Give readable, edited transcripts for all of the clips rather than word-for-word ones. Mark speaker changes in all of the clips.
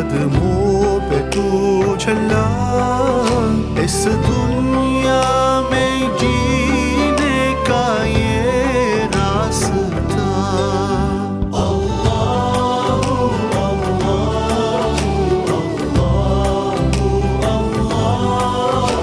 Speaker 1: कदमों पे तू चला, इस दुनिया में जीने का ये रास्ता। अल्लाहु अल्लाहु अल्लाहु अल्लाहु अल्लाहु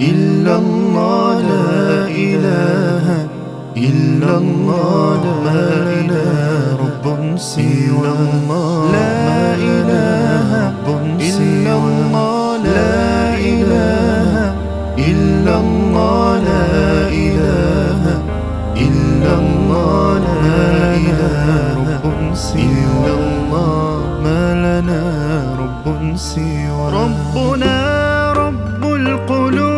Speaker 1: إلا الله لا إله إلا الله ما لنا رب سوى الله لا إله إلا الله لا إله إلا الله لا إله إلا الله لا إله إلا الله ما لنا رب سوى ربنا رب القلوب